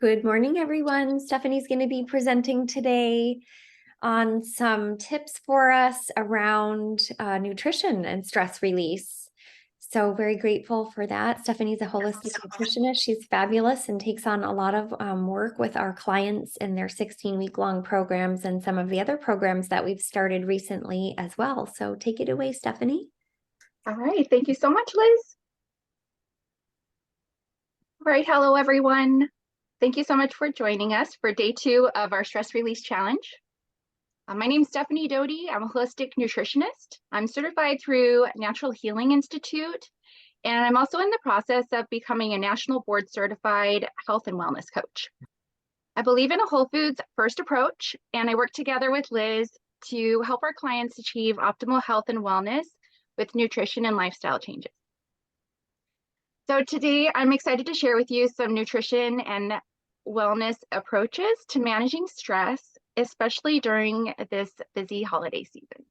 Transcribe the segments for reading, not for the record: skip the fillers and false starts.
Good morning, everyone. Stephanie's going to be presenting today on some tips for us around nutrition and stress release. So very grateful for that. Stephanie's a holistic nutritionist. She's fabulous and takes on a lot of work with our clients in their 16-week-long programs and some of the other programs that we've started recently as well. So take it away, Stephanie. All right, thank you so much, Liz. All right, hello, everyone. Thank you so much for joining us for day 2 of our Stress Release Challenge. My name is Stephanie Doty. I'm a holistic nutritionist. I'm certified through Natural Healing Institute, and I'm also in the process of becoming a national board certified health and wellness coach. I believe in a whole foods first approach, and I work together with Liz to help our clients achieve optimal health and wellness with nutrition and lifestyle changes. So today I'm excited to share with you some nutrition and wellness approaches to managing stress, especially during this busy holiday season.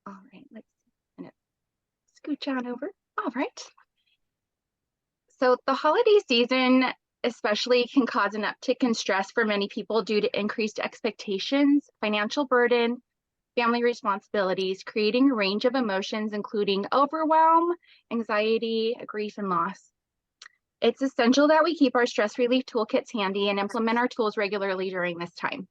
All right, let's scooch on over. All right. So the holiday season especially can cause an uptick in stress for many people due to increased expectations, financial burden, family responsibilities, creating a range of emotions, including overwhelm, anxiety, grief, and loss. It's essential that we keep our stress relief toolkits handy and implement our tools regularly during this time.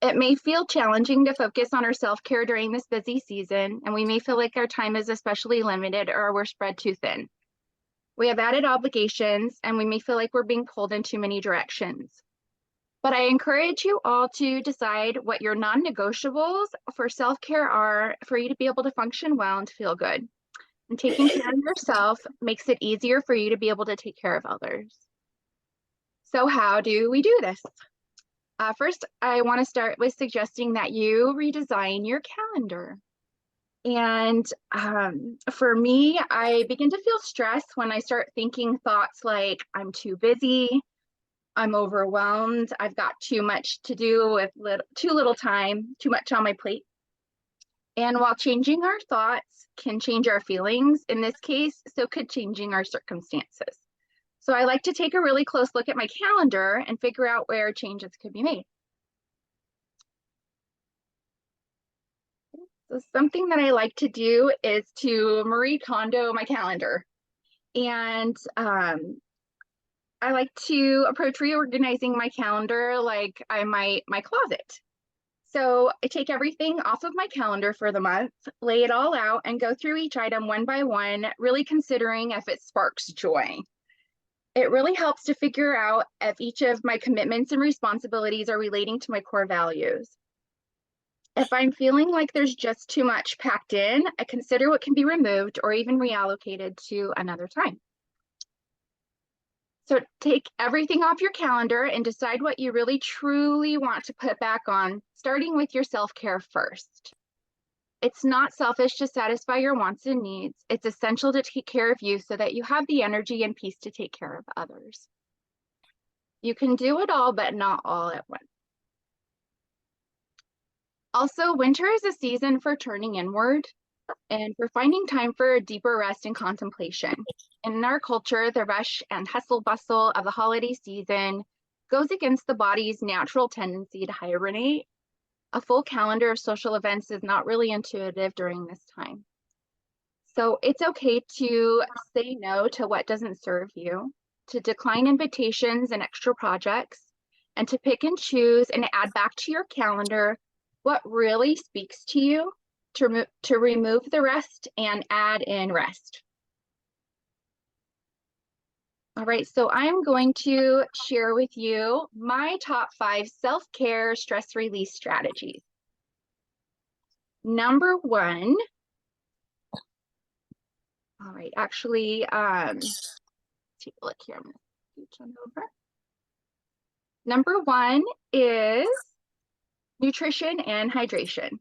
It may feel challenging to focus on our self-care during this busy season, and we may feel like our time is especially limited or we're spread too thin. We have added obligations, and we may feel like we're being pulled in too many directions. But I encourage you all to decide what your non-negotiables for self-care are for you to be able to function well and to feel good. And taking care of yourself makes it easier for you to be able to take care of others. So how do we do this? First, I want to start with suggesting that you redesign your calendar. And for me, I begin to feel stressed when I start thinking thoughts like, I'm too busy, I'm overwhelmed, I've got too much to do with too little time, too much on my plate. And while changing our thoughts can change our feelings, in this case, so could changing our circumstances. So I like to take a really close look at my calendar and figure out where changes could be made. So something that I like to do is to Marie Kondo my calendar. And I like to approach reorganizing my calendar like my closet. So I take everything off of my calendar for the month, lay it all out, and go through each item one by one, really considering if it sparks joy. It really helps to figure out if each of my commitments and responsibilities are relating to my core values. If I'm feeling like there's just too much packed in, I consider what can be removed or even reallocated to another time. So take everything off your calendar and decide what you really truly want to put back on, starting with your self-care first. It's not selfish to satisfy your wants and needs. It's essential to take care of you so that you have the energy and peace to take care of others. You can do it all, but not all at once. Also, winter is a season for turning inward and for finding time for a deeper rest and contemplation. In our culture, the rush and hustle bustle of the holiday season goes against the body's natural tendency to hibernate. A full calendar of social events is not really intuitive during this time. So it's okay to say no to what doesn't serve you, to decline invitations and extra projects, and to pick and choose and add back to your calendar what really speaks to you, to remove the rest and add in rest. All right, so I'm going to share with you my top 5 self-care stress release strategies. Number 1, all right, actually, let's take a look here. I'm gonna scooch on over. Number 1 is nutrition and hydration.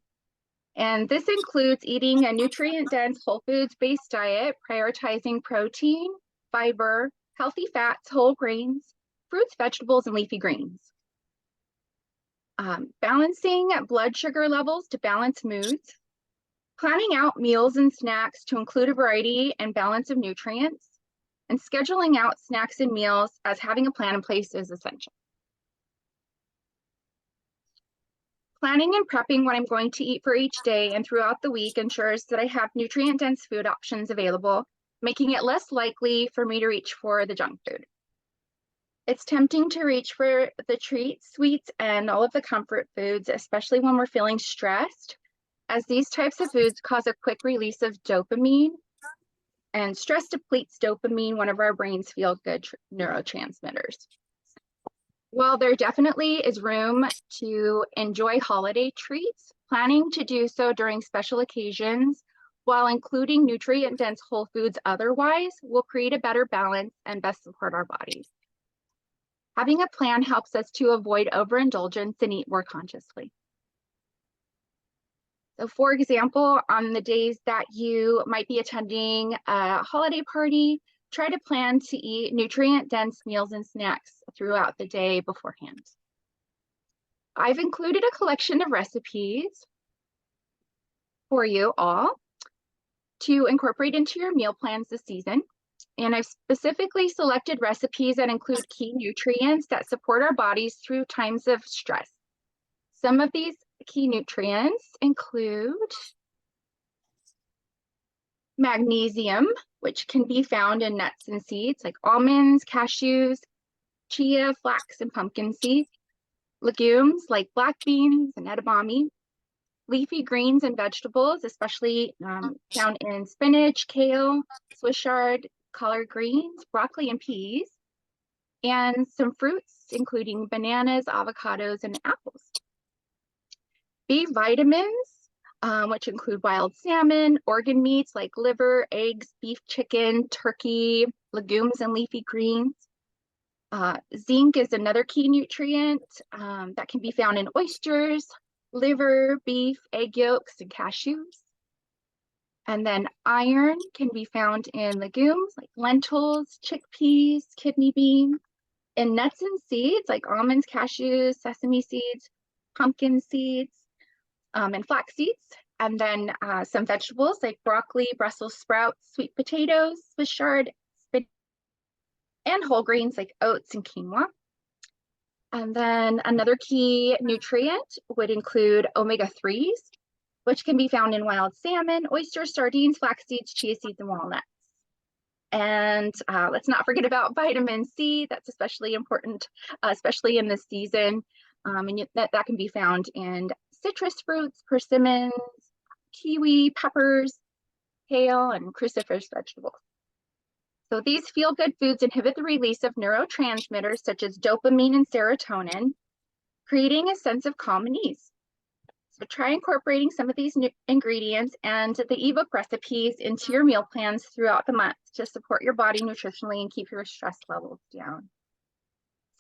And this includes eating a nutrient-dense, whole foods-based diet, prioritizing protein, fiber, healthy fats, whole grains, fruits, vegetables, and leafy greens. Balancing blood sugar levels to balance moods. Planning out meals and snacks to include a variety and balance of nutrients. and scheduling out snacks and meals as having a plan in place is essential. Planning and prepping what I'm going to eat for each day and throughout the week ensures that I have nutrient-dense food options available, making it less likely for me to reach for the junk food. It's tempting to reach for the treats, sweets, and all of the comfort foods, especially when we're feeling stressed, as these types of foods cause a quick release of dopamine, and stress depletes dopamine, one of our brain's feel-good neurotransmitters. While there definitely is room to enjoy holiday treats, planning to do so during special occasions while including nutrient-dense whole foods otherwise will create a better balance and best support our bodies. Having a plan helps us to avoid overindulgence and eat more consciously. So for example, on the days that you might be attending a holiday party, try to plan to eat nutrient-dense meals and snacks throughout the day beforehand. I've included a collection of recipes for you all to incorporate into your meal plans this season. And I've specifically selected recipes that include key nutrients that support our bodies through times of stress. Some of these key nutrients include magnesium, which can be found in nuts and seeds like almonds, cashews, chia, flax, and pumpkin seeds, legumes like black beans and edamame, leafy greens and vegetables, especially found in spinach, kale, Swiss chard, collard greens, broccoli, and peas, and some fruits, including bananas, avocados, and apples. B vitamins, which include wild salmon, organ meats like liver, eggs, beef, chicken, turkey, legumes, and leafy greens. Zinc is another key nutrient that can be found in oysters, liver, beef, egg yolks, and cashews. And then iron can be found in legumes like lentils, chickpeas, kidney beans, in nuts and seeds like almonds, cashews, sesame seeds, pumpkin seeds, and flax seeds. And then some vegetables like broccoli, Brussels sprouts, sweet potatoes, Swiss chard, spinach, and whole grains like oats and quinoa. And then another key nutrient would include omega-3s, which can be found in wild salmon, oysters, sardines, flax seeds, chia seeds, and walnuts. And let's not forget about vitamin C. That's especially important, especially in this season. And that can be found in citrus fruits, persimmons, kiwi, peppers, kale, and cruciferous vegetables. So these feel-good foods inhibit the release of neurotransmitters such as dopamine and serotonin, creating a sense of calm and ease. So try incorporating some of these ingredients and the ebook recipes into your meal plans throughout the month to support your body nutritionally and keep your stress levels down.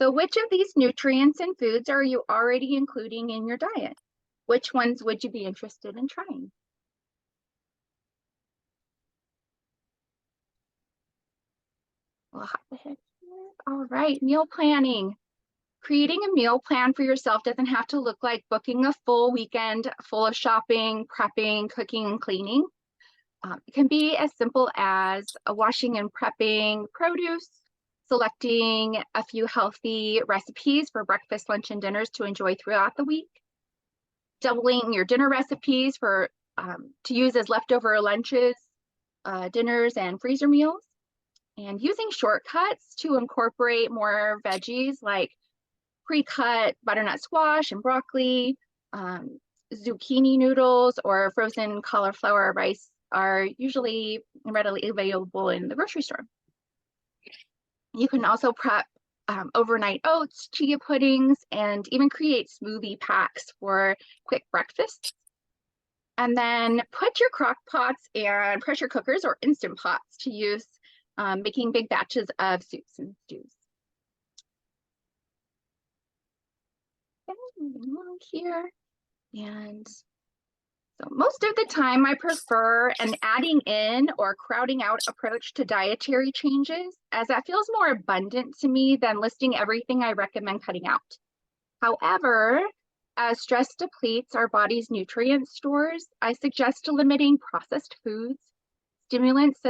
So which of these nutrients and foods are you already including in your diet? Which ones would you be interested in trying? We'll hop ahead here. All right, meal planning. Creating a meal plan for yourself doesn't have to look like booking a full weekend full of shopping, prepping, cooking, and cleaning. It can be as simple as washing and prepping produce, selecting a few healthy recipes for breakfast, lunch, and dinners to enjoy throughout the week, doubling your dinner recipes for to use as leftover lunches, dinners, and freezer meals, and using shortcuts to incorporate more veggies like pre-cut butternut squash and broccoli, zucchini noodles, or frozen cauliflower rice are usually readily available in the grocery store. You can also prep overnight oats, chia puddings, and even create smoothie packs for quick breakfasts. And then put your crock pots and pressure cookers or instant pots to use making big batches of soups and stews. Along here, and so most of the time I prefer an adding in or crowding out approach to dietary changes, as that feels more abundant to me than listing everything I recommend cutting out. However, as stress depletes our body's nutrient stores, I suggest limiting processed foods, stimulants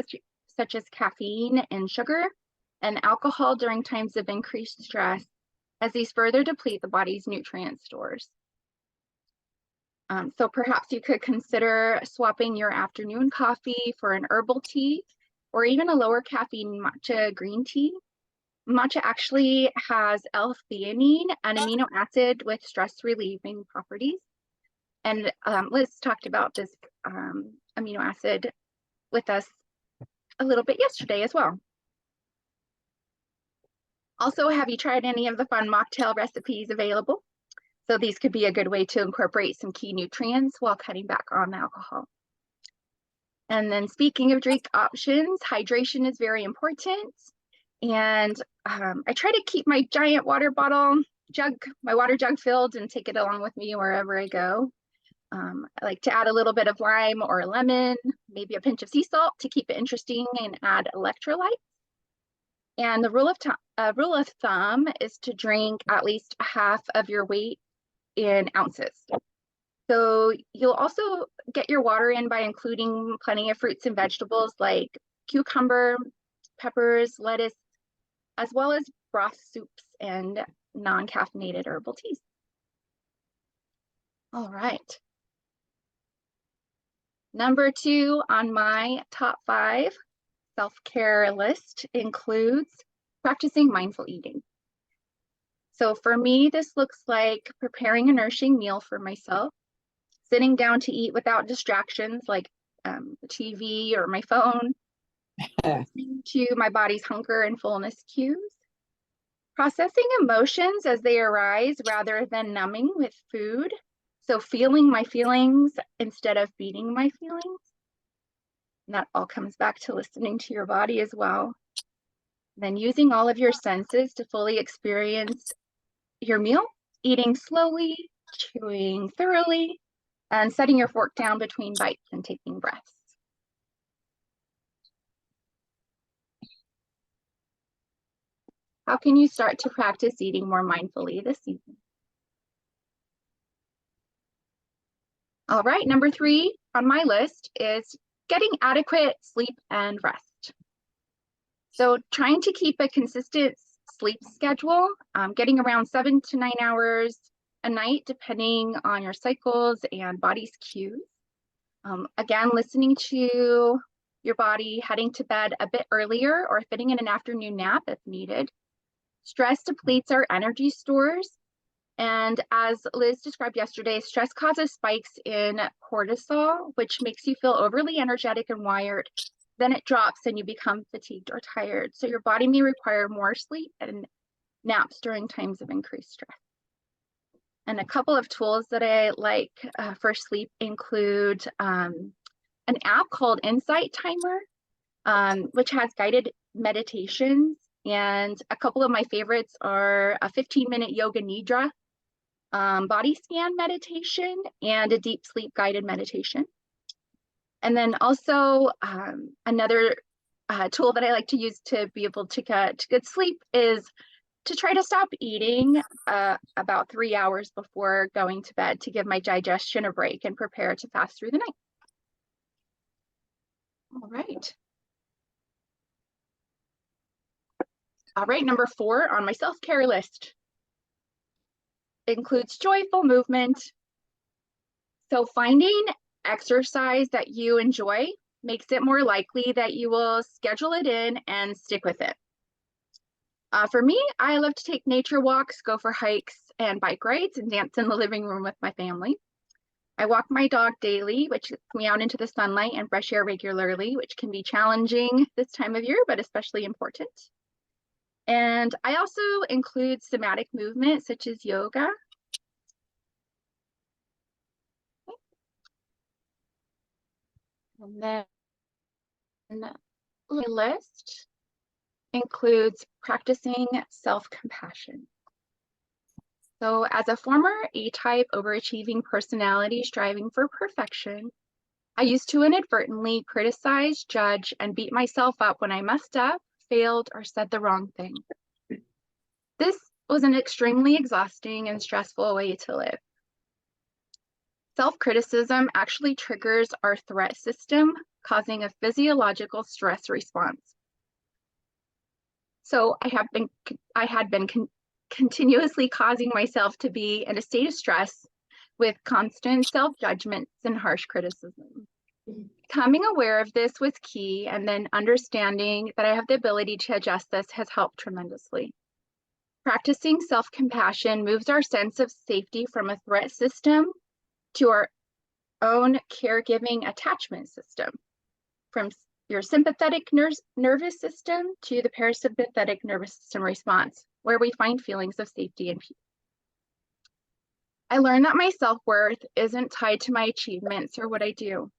such as caffeine and sugar, and alcohol during times of increased stress, as these further deplete the body's nutrient stores. So perhaps you could consider swapping your afternoon coffee for an herbal tea, or even a lower caffeine matcha green tea. Matcha actually has L-theanine, an amino acid with stress relieving properties. And Liz talked about this amino acid with us a little bit yesterday as well. Also, have you tried any of the fun mocktail recipes available? So these could be a good way to incorporate some key nutrients while cutting back on alcohol. And then speaking of drink options, hydration is very important. And I try to keep my giant water bottle my water jug filled and take it along with me wherever I go. I like to add a little bit of lime or lemon, maybe a pinch of sea salt to keep it interesting and add electrolytes. And the rule of thumb is to drink at least half of your weight in ounces. So you'll also get your water in by including plenty of fruits and vegetables like cucumber, peppers, lettuce, as well as broth soups and non-caffeinated herbal teas. All right. Number 2 on my top 5 self-care list includes practicing mindful eating. So for me, this looks like preparing a nourishing meal for myself, sitting down to eat without distractions like the TV or my phone, listening to my body's hunger and fullness cues, processing emotions as they arise rather than numbing with food. So feeling my feelings instead of beating my feelings. And that all comes back to listening to your body as well. Then using all of your senses to fully experience your meal, eating slowly, chewing thoroughly, and setting your fork down between bites and taking breaths. How can you start to practice eating more mindfully this season? All right, number 3 on my list is getting adequate sleep and rest. So trying to keep a consistent sleep schedule, getting around 7 to 9 hours a night, depending on your cycles and body's cues. Again, listening to your body, heading to bed a bit earlier or fitting in an afternoon nap if needed. Stress depletes our energy stores. And as Liz described yesterday, stress causes spikes in cortisol, which makes you feel overly energetic and wired. Then it drops and you become fatigued or tired. So your body may require more sleep and naps during times of increased stress. And a couple of tools that I like for sleep include an app called Insight Timer, which has guided meditations. And a couple of my favorites are a 15-minute yoga nidra body scan meditation and a deep sleep guided meditation. And then also another tool that I like to use to be able to get good sleep is to try to stop eating about 3 hours before going to bed to give my digestion a break and prepare to fast through the night. All right. All right, number 4 on my self-care list includes joyful movement. So finding exercise that you enjoy makes it more likely that you will schedule it in and stick with it. For me, I love to take nature walks, go for hikes and bike rides, and dance in the living room with my family. I walk my dog daily, which gets me out into the sunlight and fresh air regularly, which can be challenging this time of year, but especially important. And I also include somatic movement, such as yoga. And then my list includes practicing self-compassion. So as a former A-type overachieving personality striving for perfection, I used to inadvertently criticize, judge, and beat myself up when I messed up, failed, or said the wrong thing. This was an extremely exhausting and stressful way to live. Self-criticism actually triggers our threat system, causing a physiological stress response. So I had been continuously causing myself to be in a state of stress with constant self-judgments and harsh criticism. Becoming aware of this was key, and then understanding that I have the ability to adjust this has helped tremendously. Practicing self-compassion moves our sense of safety from a threat system to our own caregiving attachment system, from your sympathetic nervous system to the parasympathetic nervous system response, where we find feelings of safety and peace. I learned that my self-worth isn't tied to my achievements or what I do.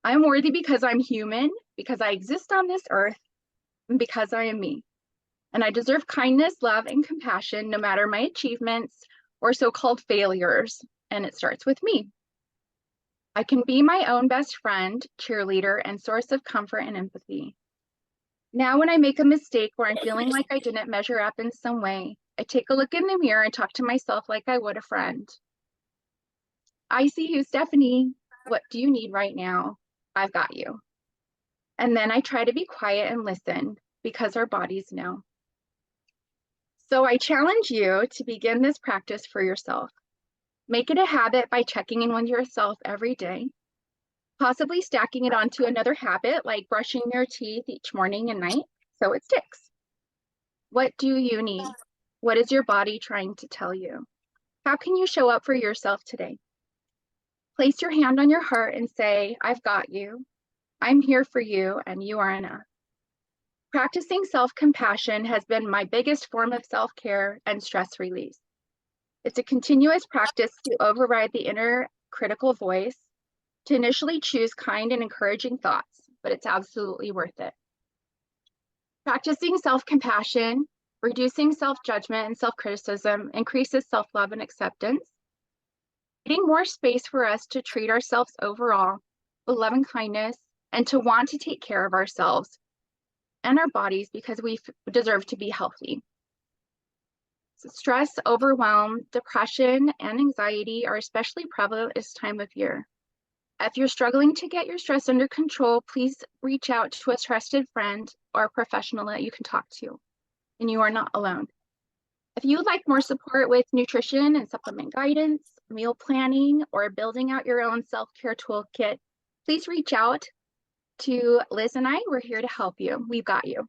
I'm worthy because I'm human, because I exist on this earth, and because I am me. And I deserve kindness, love, and compassion, no matter my achievements or so-called failures. And it starts with me. I can be my own best friend, cheerleader, and source of comfort and empathy. Now, when I make a mistake or I'm feeling like I didn't measure up in some way, I take a look in the mirror and talk to myself like I would a friend. I see you, Stephanie. What do you need right now? I've got you. And then I try to be quiet and listen, because our bodies know. So I challenge you to begin this practice for yourself. Make it a habit by checking in with yourself every day, possibly stacking it onto another habit like brushing your teeth each morning and night so it sticks. What do you need? What is your body trying to tell you? How can you show up for yourself today? Place your hand on your heart and say, I've got you. I'm here for you, and you are enough. Practicing self-compassion has been my biggest form of self-care and stress release. It's a continuous practice to override the inner critical voice, to initially choose kind and encouraging thoughts, but it's absolutely worth it. Practicing self-compassion, reducing self-judgment and self-criticism increases self-love and acceptance, creating more space for us to treat ourselves overall with love and kindness, and to want to take care of ourselves and our bodies because we deserve to be healthy. So stress, overwhelm, depression, and anxiety are especially prevalent this time of year. If you're struggling to get your stress under control, please reach out to a trusted friend or a professional that you can talk to, and you are not alone. If you would like more support with nutrition and supplement guidance, meal planning, or building out your own self-care toolkit, please reach out to Liz and I. We're here to help you. We've got you.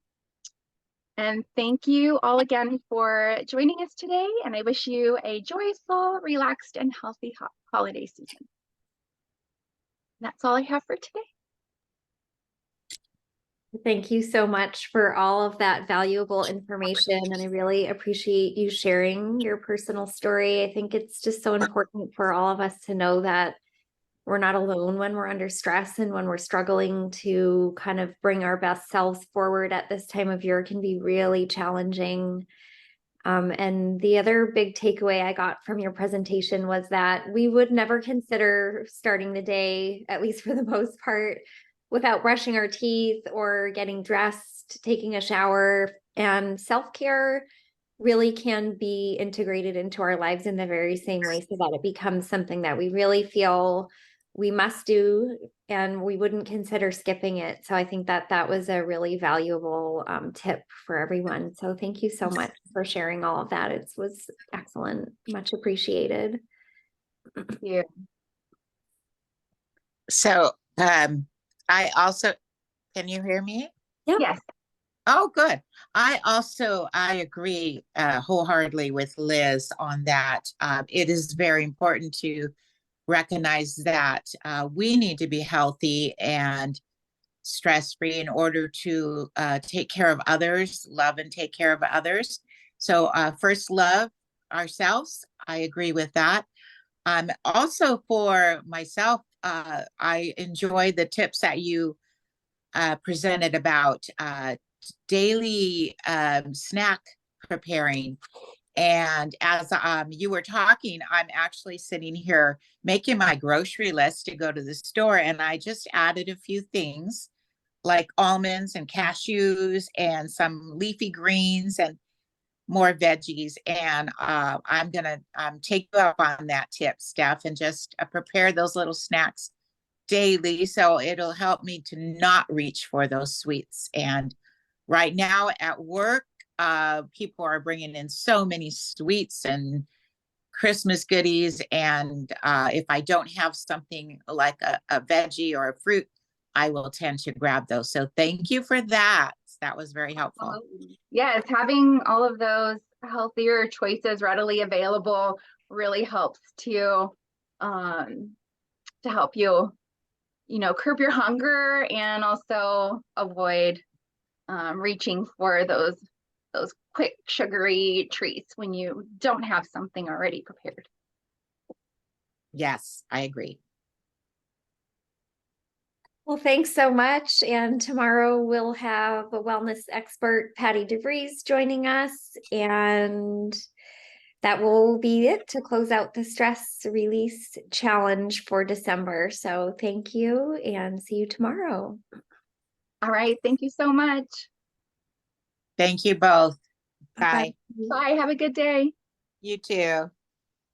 And thank you all again for joining us today. And I wish you a joyful, relaxed, and healthy holiday season. That's all I have for today. Thank you so much for all of that valuable information. And I really appreciate you sharing your personal story. I think it's just so important for all of us to know that we're not alone when we're under stress, and when we're struggling to kind of bring our best selves forward at this time of year can be really challenging. And the other big takeaway I got from your presentation was that we would never consider starting the day, at least for the most part, without brushing our teeth or getting dressed, taking a shower. And self-care really can be integrated into our lives in the very same way, so that it becomes something that we really feel we must do, and we wouldn't consider skipping it. So I think that that was a really valuable tip for everyone. So thank you so much for sharing all of that. It was excellent. Much appreciated. Thank you. So I also, can you hear me? Yeah. Yes. Oh, good. I agree wholeheartedly with Liz on that. It is very important to recognize that we need to be healthy and stress-free in order to take care of others, love and take care of others. So first, love ourselves. I agree with that. Also for myself, I enjoyed the tips that you presented about daily snack preparing. And as you were talking, I'm actually sitting here making my grocery list to go to the store. And I just added a few things like almonds and cashews and some leafy greens. And more veggies. And I'm gonna take you up on that tip, Steph, and just prepare those little snacks daily, so it'll help me to not reach for those sweets. And right now at work, people are bringing in so many sweets and Christmas goodies, and if I don't have something like a veggie or a fruit, I will tend to grab those. So thank you for that. That was very helpful. Yes, having all of those healthier choices readily available really helps to help you, curb your hunger and also avoid reaching for those quick sugary treats when you don't have something already prepared. Yes, I agree. Well, thanks so much. And tomorrow we'll have a wellness expert, Patty DeVries, joining us. And that will be it to close out the stress release challenge for December. So thank you and see you tomorrow. All right. Thank you so much. Thank you both. Bye. Bye. Have a good day. You too.